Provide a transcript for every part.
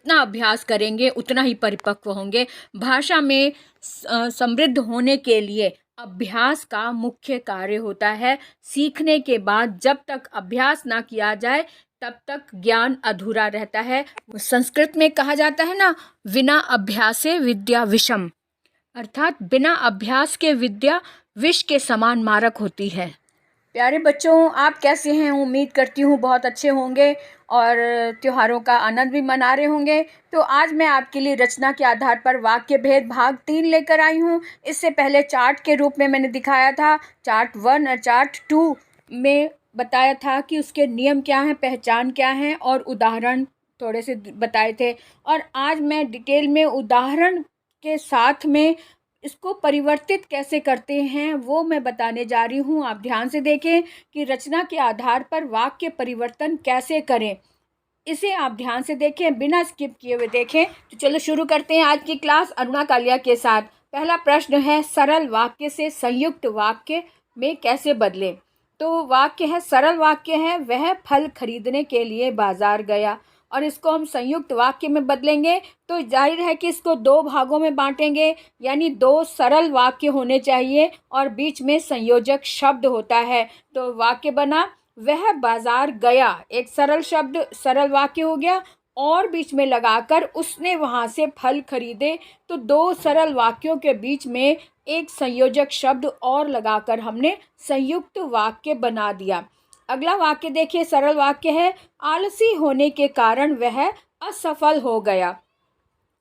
जितना अभ्यास करेंगे उतना ही परिपक्व होंगे। भाषा में समृद्ध होने के लिए अभ्यास का मुख्य कार्य होता है। सीखने के बाद जब तक अभ्यास ना किया जाए तब तक ज्ञान अधूरा रहता है। संस्कृत में कहा जाता है ना, विना अभ्यासे विद्या विषम, अर्थात बिना अभ्यास के विद्या विष के समान मारक होती है। प्यारे बच्चों, आप कैसे हैं? उम्मीद करती हूँ बहुत अच्छे होंगे और त्योहारों का आनंद भी मना रहे होंगे। तो आज मैं आपके लिए रचना के आधार पर वाक्य भेद भाग 3 लेकर आई हूँ। इससे पहले चार्ट के रूप में मैंने दिखाया था। चार्ट 1 और चार्ट 2 में बताया था कि उसके नियम क्या हैं, पहचान क्या है और उदाहरण थोड़े से बताए थे। और आज मैं डिटेल में उदाहरण के साथ में इसको परिवर्तित कैसे करते हैं वो मैं बताने जा रही हूँ। आप ध्यान से देखें कि रचना के आधार पर वाक्य परिवर्तन कैसे करें, इसे आप ध्यान से देखें, बिना स्किप किए हुए देखें। तो चलो शुरू करते हैं आज की क्लास अरुणा कालिया के साथ। पहला प्रश्न है, सरल वाक्य से संयुक्त वाक्य में कैसे बदलें। तो वाक्य है, सरल वाक्य है, वह फल खरीदने के लिए बाजार गया, और इसको हम संयुक्त वाक्य में बदलेंगे तो जाहिर है कि इसको 2 भागों में बांटेंगे, यानी 2 सरल वाक्य होने चाहिए और बीच में संयोजक शब्द होता है। तो वाक्य बना, वह बाजार गया, एक सरल शब्द, सरल वाक्य हो गया, और बीच में लगाकर उसने वहाँ से फल खरीदे, तो 2 सरल वाक्यों के बीच में एक संयोजक शब्द और लगाकर हमने संयुक्त वाक्य बना दिया। अगला वाक्य देखिए, सरल वाक्य है, आलसी होने के कारण वह असफल हो गया।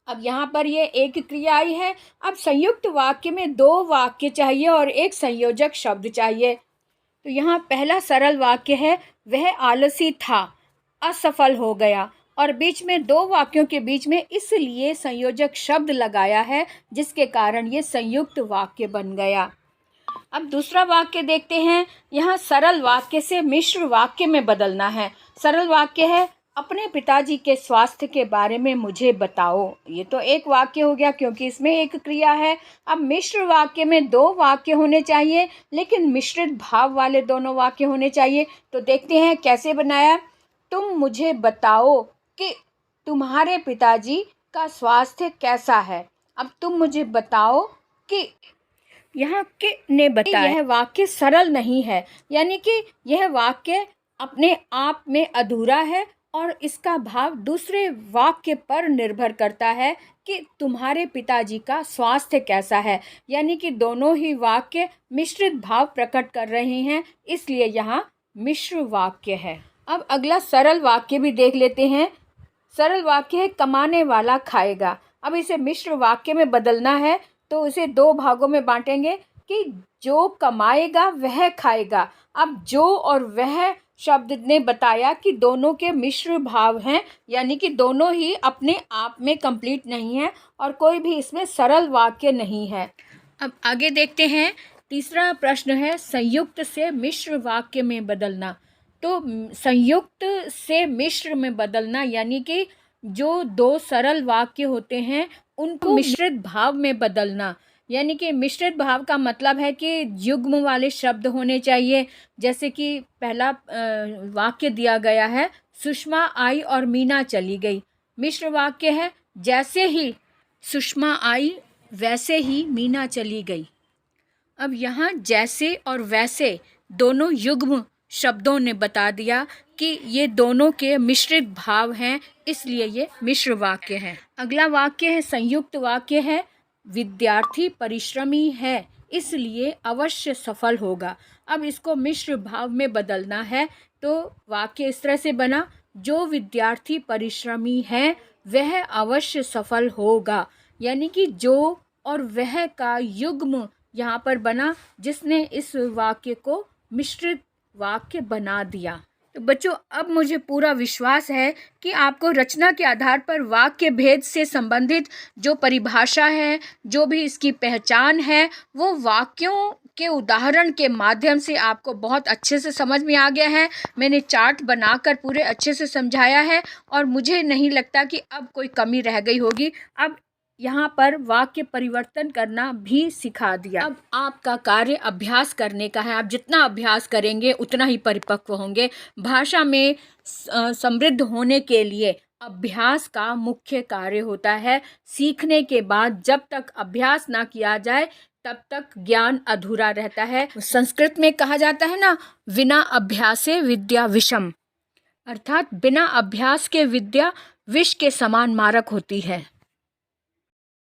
अब यहाँ पर ये एक क्रिया आई है। अब संयुक्त वाक्य में 2 वाक्य चाहिए और एक संयोजक शब्द चाहिए। तो यहाँ पहला सरल वाक्य है, वह आलसी था, असफल हो गया, और बीच में 2 वाक्यों के बीच में इसलिए संयोजक शब्द लगाया है जिसके कारण ये संयुक्त वाक्य बन गया। अब दूसरा वाक्य देखते हैं। यहाँ सरल वाक्य से मिश्र वाक्य में बदलना है। सरल वाक्य है, अपने पिताजी के स्वास्थ्य के बारे में मुझे बताओ। ये तो एक वाक्य हो गया क्योंकि इसमें एक क्रिया है। अब मिश्र वाक्य में 2 वाक्य होने चाहिए, लेकिन मिश्रित भाव वाले दोनों वाक्य होने चाहिए। तो देखते हैं कैसे बनाया। तुम मुझे बताओ कि तुम्हारे पिताजी का स्वास्थ्य कैसा है। अब तुम मुझे बताओ कि, यहाँ के ने बताया, यह वाक्य सरल नहीं है, यानी कि यह वाक्य अपने आप में अधूरा है और इसका भाव दूसरे वाक्य पर निर्भर करता है कि तुम्हारे पिताजी का स्वास्थ्य कैसा है, यानी कि दोनों ही वाक्य मिश्रित भाव प्रकट कर रहे हैं, इसलिए यहाँ मिश्र वाक्य है। अब अगला सरल वाक्य भी देख लेते हैं। सरल वाक्य है, कमाने वाला खाएगा। अब इसे मिश्र वाक्य में बदलना है तो इसे 2 भागों में बांटेंगे कि जो कमाएगा वह खाएगा। अब जो और वह शब्द ने बताया कि दोनों के मिश्र भाव हैं, यानी कि दोनों ही अपने आप में कंप्लीट नहीं है और कोई भी इसमें सरल वाक्य नहीं है। अब आगे देखते हैं। तीसरा प्रश्न है, संयुक्त से मिश्र वाक्य में बदलना। तो संयुक्त से मिश्र में बदलना यानी कि जो 2 सरल वाक्य होते हैं उनको मिश्रित भाव में बदलना, यानी कि मिश्रित भाव का मतलब है कि युग्म वाले शब्द होने चाहिए। जैसे कि पहला वाक्य दिया गया है, सुषमा आई और मीना चली गई। मिश्र वाक्य है, जैसे ही सुषमा आई वैसे ही मीना चली गई। अब यहाँ जैसे और वैसे दोनों युग्म शब्दों ने बता दिया कि ये दोनों के मिश्रित भाव हैं, इसलिए ये मिश्र वाक्य है। अगला वाक्य है, संयुक्त वाक्य है, विद्यार्थी परिश्रमी है इसलिए अवश्य सफल होगा। अब इसको मिश्र भाव में बदलना है तो वाक्य इस तरह से बना, जो विद्यार्थी परिश्रमी है वह अवश्य सफल होगा, यानी कि जो और वह का युग्म यहाँ पर बना जिसने इस वाक्य को मिश्रित वाक्य बना दिया। तो बच्चों, अब मुझे पूरा विश्वास है कि आपको रचना के आधार पर वाक्य भेद से संबंधित जो परिभाषा है, जो भी इसकी पहचान है, वो वाक्यों के उदाहरण के माध्यम से आपको बहुत अच्छे से समझ में आ गया है। मैंने चार्ट बनाकर पूरे अच्छे से समझाया है और मुझे नहीं लगता कि अब कोई कमी रह गई होगी। अब यहाँ पर वाक्य परिवर्तन करना भी सिखा दिया। अब आपका कार्य अभ्यास करने का है। आप जितना अभ्यास करेंगे उतना ही परिपक्व होंगे। भाषा में समृद्ध होने के लिए अभ्यास का मुख्य कार्य होता है। सीखने के बाद जब तक अभ्यास ना किया जाए तब तक ज्ञान अधूरा रहता है। संस्कृत में कहा जाता है ना, विना अभ्यासे विद्या विषम, अर्थात बिना अभ्यास के विद्या विष के समान मारक होती है।